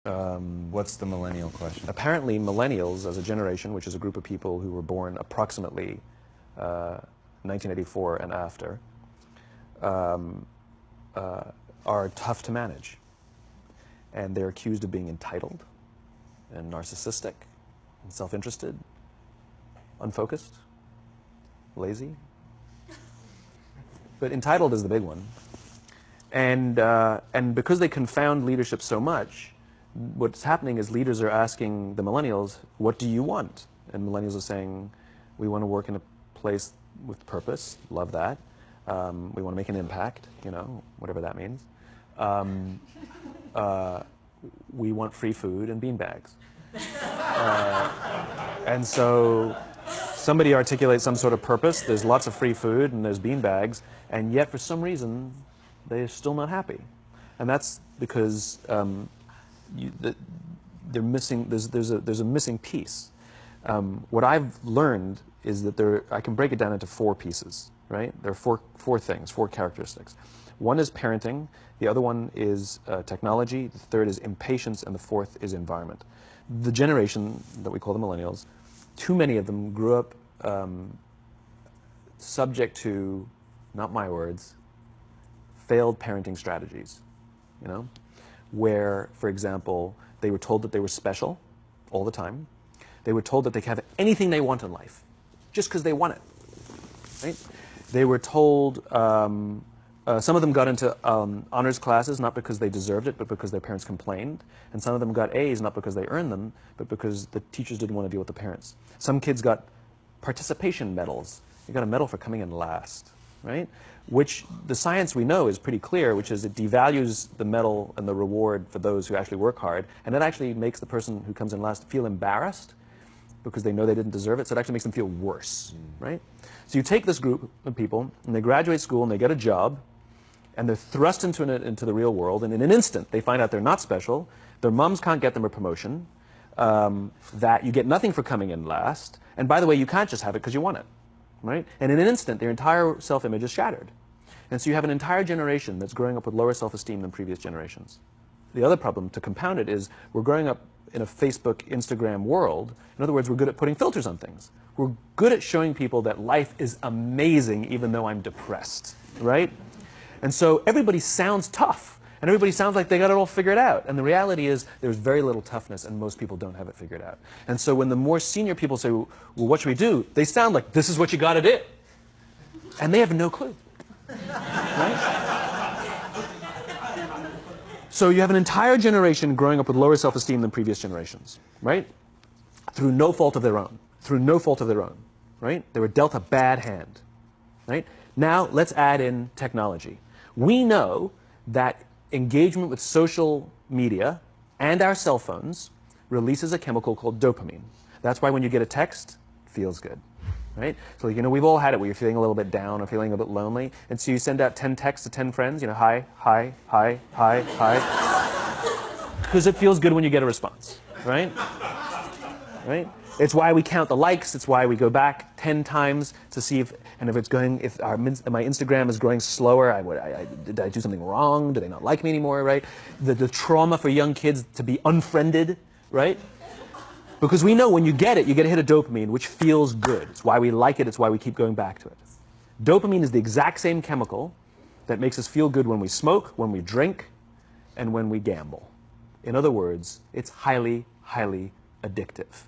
What's the millennial question? Apparently, millennials as a generation, which is a group of people who were born approximately 1984 and after, are tough to manage. And they're accused of being entitled and narcissistic and self-interested, unfocused, lazy. But entitled is the big one. And because they confound leadership so much, what's happening is leaders are asking the millennials, what do you want? And millennials are saying, we want to work in a place with purpose, love that. We want to make an impact, you know, whatever that means. We want free food and beanbags. And so somebody articulates some sort of purpose, there's lots of free food and there's beanbags, and yet for some reason they're still not happy. And that's because they're missing, there's a missing piece. What I've learned is that I can break it down into four pieces, right? There are four things, four characteristics. One is parenting, the other one is technology, the third is impatience, and the fourth is environment. The generation that we call the millennials, too many of them grew up subject to, not my words, failed parenting strategies, you know? Where, for example, they were told that they were special all the time. They were told that they could have anything they want in life, just because they want it, right? They were told, some of them got into honors classes, not because they deserved it, but because their parents complained. And some of them got A's, not because they earned them, but because the teachers didn't want to deal with the parents. Some kids got participation medals. You got a medal for coming in last, right? Which the science we know is pretty clear, which is it devalues the medal and the reward for those who actually work hard. And it actually makes the person who comes in last feel embarrassed because they know they didn't deserve it. So it actually makes them feel worse, right? So you take this group of people, and they graduate school, and they get a job, and they're thrust into the real world, and in an instant, they find out they're not special, their moms can't get them a promotion, that you get nothing for coming in last, and by the way, you can't just have it because you want it, right? And in an instant, their entire self-image is shattered. And so you have an entire generation that's growing up with lower self-esteem than previous generations. The other problem, to compound it, is we're growing up in a Facebook, Instagram world. In other words, we're good at putting filters on things. We're good at showing people that life is amazing even though I'm depressed, right? And so everybody sounds tough, and everybody sounds like they got it all figured out. And the reality is there's very little toughness, and most people don't have it figured out. And so when the more senior people say, well, what should we do? They sound like, this is what you got to do. And they have no clue. Right? So you have an entire generation growing up with lower self-esteem than previous generations, right? Through no fault of their own. Through no fault of their own, right? They were dealt a bad hand, right? Now let's add in technology. We know that engagement with social media and our cell phones releases a chemical called dopamine. That's why when you get a text, it feels good. Right? So, you know, we've all had it where you're feeling a little bit down or feeling a bit lonely. And so you send out 10 texts to 10 friends, you know, hi, hi, hi, hi, hi. Because it feels good when you get a response, right? Right? It's why we count the likes. It's why we go back 10 times to see if my Instagram is growing slower. Did I do something wrong? Do they not like me anymore, right? The trauma for young kids to be unfriended, right? Because we know when you get a hit of dopamine, which feels good. It's why we like it. It's why we keep going back to it. Dopamine is the exact same chemical that makes us feel good when we smoke, when we drink, and when we gamble. In other words, it's highly, highly addictive,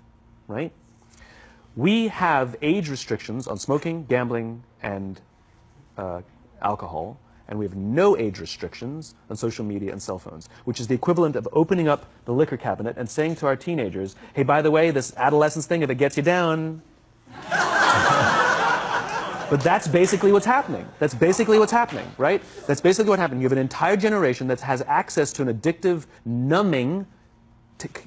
right? We have age restrictions on smoking, gambling, and alcohol. And we have no age restrictions on social media and cell phones, which is the equivalent of opening up the liquor cabinet and saying to our teenagers, hey, by the way, this adolescence thing, if it gets you down. But that's basically what's happening. That's basically what's happening, right? That's basically what happened. You have an entire generation that has access to an addictive, numbing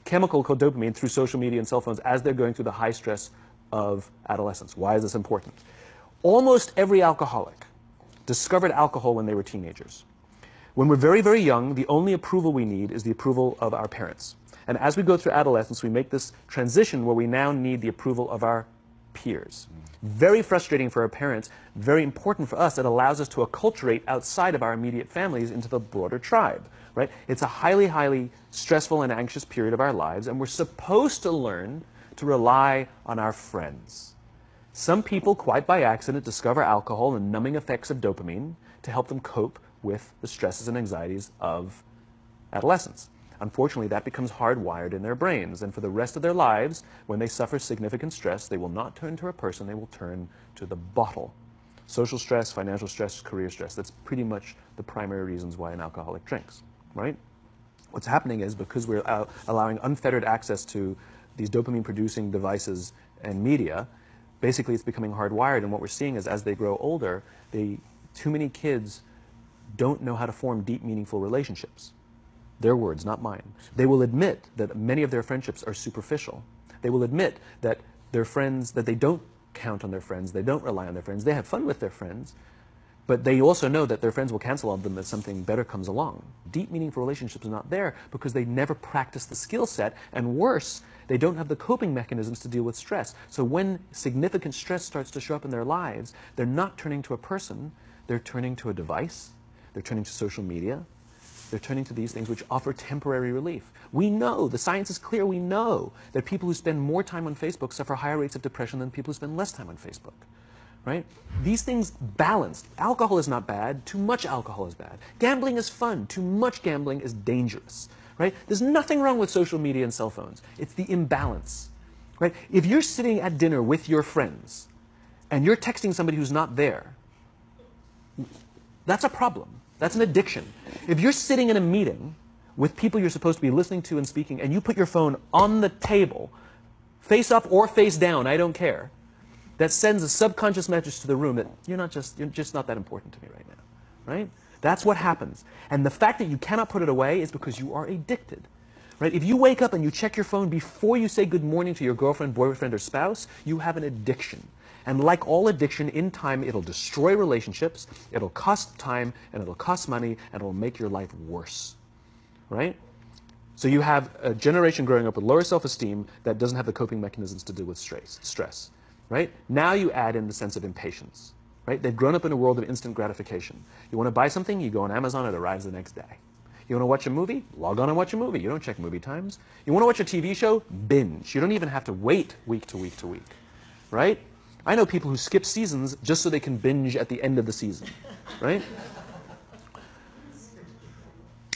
chemical called dopamine through social media and cell phones as they're going through the high stress of adolescence. Why is this important? Almost every alcoholic discovered alcohol when they were teenagers. When we're very, very young, the only approval we need is the approval of our parents. And as we go through adolescence, we make this transition where we now need the approval of our peers. Very frustrating for our parents, very important for us. It allows us to acculturate outside of our immediate families into the broader tribe. right? It's a highly, highly stressful and anxious period of our lives, and we're supposed to learn to rely on our friends. Some people, quite by accident, discover alcohol and numbing effects of dopamine to help them cope with the stresses and anxieties of adolescence. Unfortunately, that becomes hardwired in their brains, and for the rest of their lives, when they suffer significant stress, they will not turn to a person, they will turn to the bottle. Social stress, financial stress, career stress, that's pretty much the primary reasons why an alcoholic drinks, right? What's happening is because we're allowing unfettered access to these dopamine-producing devices and media, basically it's becoming hardwired, and what we're seeing is as they grow older, too many kids don't know how to form deep, meaningful relationships. Their words, not mine. They will admit that many of their friendships are superficial. They will admit that their friends, that they don't count on their friends, they don't rely on their friends, they have fun with their friends, but they also know that their friends will cancel on them if something better comes along. Deep, meaningful relationships are not there because they never practice the skill set, and worse, they don't have the coping mechanisms to deal with stress. So when significant stress starts to show up in their lives, they're not turning to a person, they're turning to a device, they're turning to social media, they're turning to these things which offer temporary relief. We know, the science is clear, we know that people who spend more time on Facebook suffer higher rates of depression than people who spend less time on Facebook. Right? These things balanced. Alcohol is not bad, too much alcohol is bad. Gambling is fun, too much gambling is dangerous. Right? There's nothing wrong with social media and cell phones. It's the imbalance. Right? If you're sitting at dinner with your friends and you're texting somebody who's not there, that's a problem. That's an addiction. If you're sitting in a meeting with people you're supposed to be listening to and speaking, and you put your phone on the table, face up or face down, I don't care, that sends a subconscious message to the room that you're just not that important to me right now, right? That's what happens. And the fact that you cannot put it away is because you are addicted, right? If you wake up and you check your phone before you say good morning to your girlfriend, boyfriend, or spouse, you have an addiction. And like all addiction, in time, it'll destroy relationships, it'll cost time, and it'll cost money, and it'll make your life worse, right? So you have a generation growing up with lower self-esteem that doesn't have the coping mechanisms to deal with stress, right? Now you add in the sense of impatience, right? They've grown up in a world of instant gratification. You want to buy something, you go on Amazon, it arrives the next day. You want to watch a movie? Log on and watch a movie. You don't check movie times. You want to watch a TV show? Binge. You don't even have to wait week to week to week, right? I know people who skip seasons just so they can binge at the end of the season, right?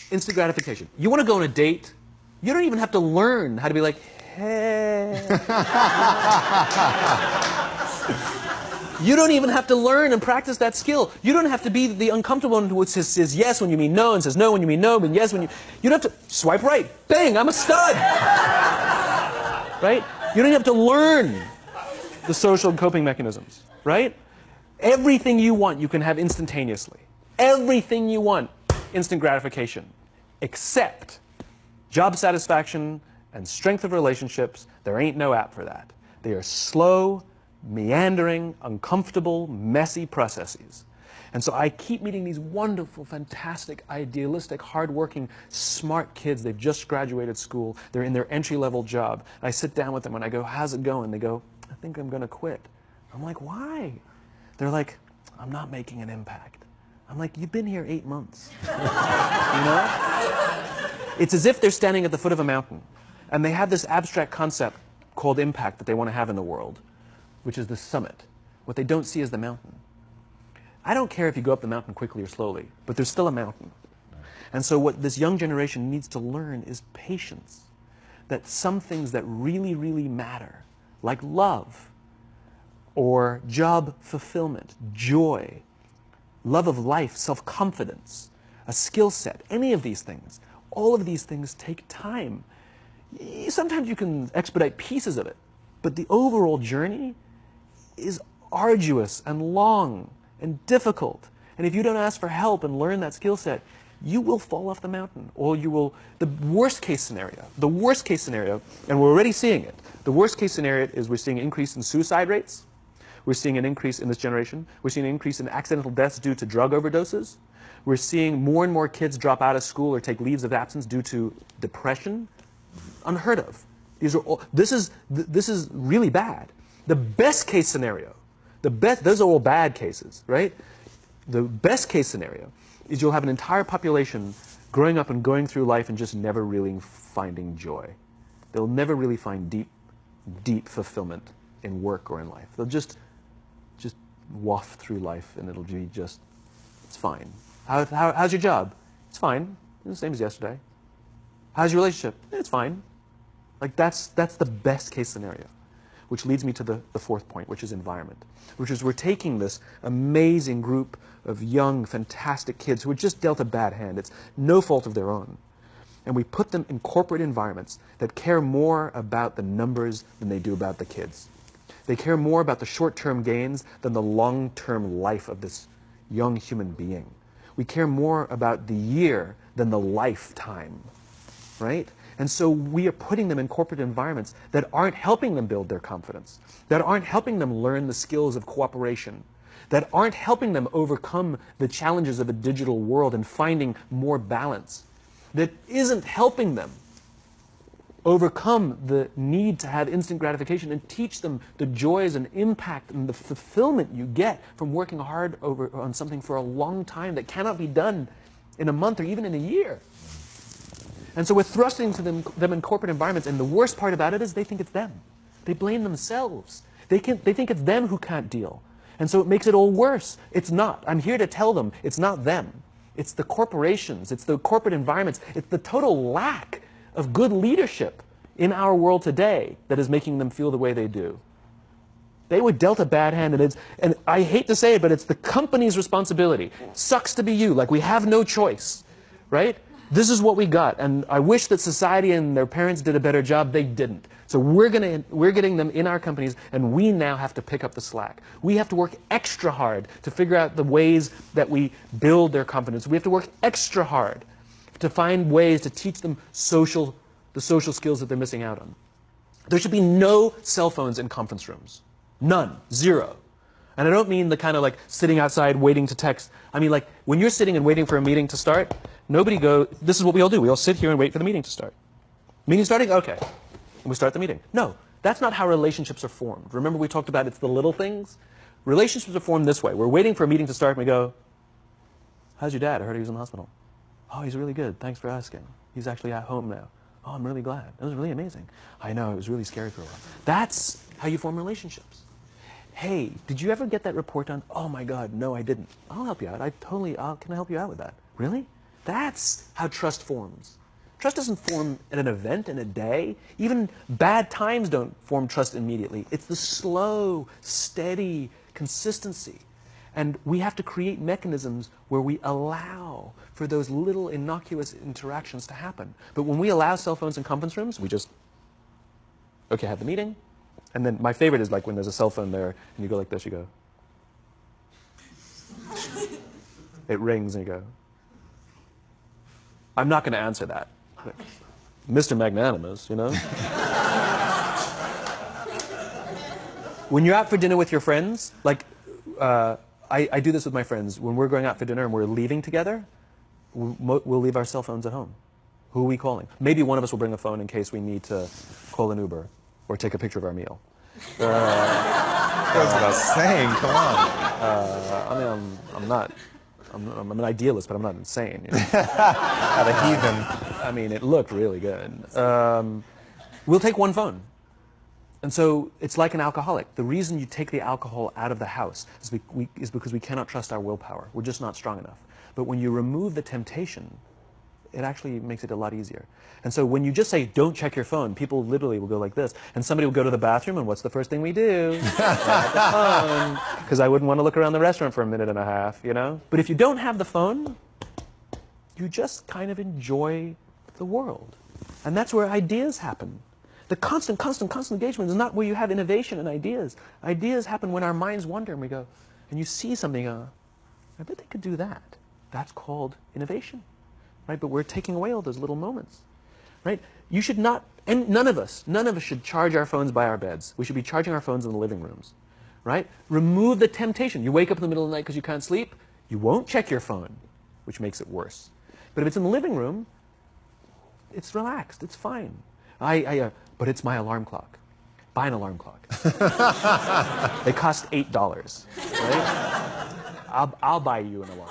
Instant gratification. You want to go on a date? You don't even have to learn how to be like, hey. You don't even have to learn and practice that skill. You don't have to be the uncomfortable one who says yes when you mean no and says no when you mean no, but yes when you... You don't have to swipe right. Bang, I'm a stud. Right? You don't have to learn the social and coping mechanisms, right? Everything you want, you can have instantaneously. Everything you want, instant gratification. Except job satisfaction and strength of relationships, there ain't no app for that. They are slow, meandering, uncomfortable, messy processes. And so I keep meeting these wonderful, fantastic, idealistic, hardworking, smart kids. They've just graduated school. They're in their entry-level job. And I sit down with them and I go, how's it going? They go, I think I'm going to quit. I'm like, why? They're like, I'm not making an impact. I'm like, you've been here 8 months. You know? It's as if they're standing at the foot of a mountain, and they have this abstract concept called impact that they want to have in the world, which is the summit. What they don't see is the mountain. I don't care if you go up the mountain quickly or slowly, but there's still a mountain. And so what this young generation needs to learn is patience. That some things that really, really matter, like love, or job fulfillment, joy, love of life, self-confidence, a skill set, any of these things, all of these things take time. Sometimes you can expedite pieces of it, but the overall journey is arduous and long and difficult. And if you don't ask for help and learn that skill set, you will fall off the mountain, or you will, the worst case scenario, and we're already seeing it, the worst case scenario is we're seeing an increase in suicide rates, we're seeing an increase in this generation, we're seeing an increase in accidental deaths due to drug overdoses, we're seeing more and more kids drop out of school or take leaves of absence due to depression, unheard of. These are all, this is really bad. The best case scenario, those are all bad cases, right? The best case scenario is you'll have an entire population growing up and going through life and just never really finding joy. They'll never really find deep, deep fulfillment in work or in life. They'll just waft through life, and it'll be just, it's fine. How's your job? It's fine. It's the same as yesterday. How's your relationship? It's fine. Like that's the best case scenario, which leads me to the fourth point, which is environment, which is we're taking this amazing group of young, fantastic kids who were just dealt a bad hand. It's no fault of their own. And we put them in corporate environments that care more about the numbers than they do about the kids. They care more about the short-term gains than the long-term life of this young human being. We care more about the year than the lifetime, right? And so we are putting them in corporate environments that aren't helping them build their confidence, that aren't helping them learn the skills of cooperation, that aren't helping them overcome the challenges of a digital world and finding more balance, that isn't helping them overcome the need to have instant gratification and teach them the joys and impact and the fulfillment you get from working hard on something for a long time that cannot be done in a month or even in a year. And so we're thrusting to them in corporate environments, and the worst part about it is they think it's them. They blame themselves. They think it's them who can't deal. And so it makes it all worse. It's not. I'm here to tell them it's not them. It's the corporations. It's the corporate environments. It's the total lack of good leadership in our world today that is making them feel the way they do. They were dealt a bad hand, and I hate to say it, but it's the company's responsibility. Sucks to be you. Like, we have no choice, right? This is what we got, and I wish that society and their parents did a better job. They didn't. So we're getting them in our companies, and we now have to pick up the slack. We have to work extra hard to figure out the ways that we build their confidence. We have to work extra hard to find ways to teach them the social skills that they're missing out on. There should be no cell phones in conference rooms. None. Zero. And I don't mean the kind of like sitting outside waiting to text. I mean like when you're sitting and waiting for a meeting to start, this is what we all do. We all sit here and wait for the meeting to start. Meeting starting? Okay. And we start the meeting. No, that's not how relationships are formed. Remember we talked about it's the little things? Relationships are formed this way. We're waiting for a meeting to start and we go, how's your dad? I heard he was in the hospital. Oh, he's really good. Thanks for asking. He's actually at home now. Oh, I'm really glad. That was really amazing. I know, it was really scary for a while. That's how you form relationships. Hey, did you ever get that report done? Oh my God, no, I didn't. I'll help you out. Can I help you out with that? Really? That's how trust forms. Trust doesn't form in an event, in a day. Even bad times don't form trust immediately. It's the slow, steady consistency. And we have to create mechanisms where we allow for those little innocuous interactions to happen. But when we allow cell phones in conference rooms, we just, okay, have the meeting. And then my favorite is like when there's a cell phone there and you go like this, you go. It rings and you go. I'm not going to answer that. Mr. Magnanimous, you know? When you're out for dinner with your friends, like, I do this with my friends. When we're going out for dinner and we're leaving together, we'll leave our cell phones at home. Who are we calling? Maybe one of us will bring a phone in case we need to call an Uber or take a picture of our meal. That's what I was saying. Come on. I mean, I'm an idealist, but I'm not insane. You know? At a heathen. I mean, it looked really good. We'll take one phone. And so it's like an alcoholic. The reason you take the alcohol out of the house is because we cannot trust our willpower. We're just not strong enough. But when you remove the temptation, it actually makes it a lot easier. And so when you just say, don't check your phone, people literally will go like this. And somebody will go to the bathroom, and what's the first thing we do? Grab the phone. Because I wouldn't want to look around the restaurant for a minute and a half, you know? But if you don't have the phone, you just kind of enjoy the world. And that's where ideas happen. The constant engagement is not where you have innovation and ideas. Ideas happen when our minds wander and we go, and you see something, I bet they could do that. That's called innovation, right? But we're taking away all those little moments, right? You should not, and none of us should charge our phones by our beds. We should be charging our phones in the living rooms, right? Remove the temptation. You wake up in the middle of the night because you can't sleep, you won't check your phone, which makes it worse. But if it's in the living room, it's relaxed, it's fine. But it's my alarm clock. Buy an alarm clock. They cost $8, right? I'll buy you an alarm.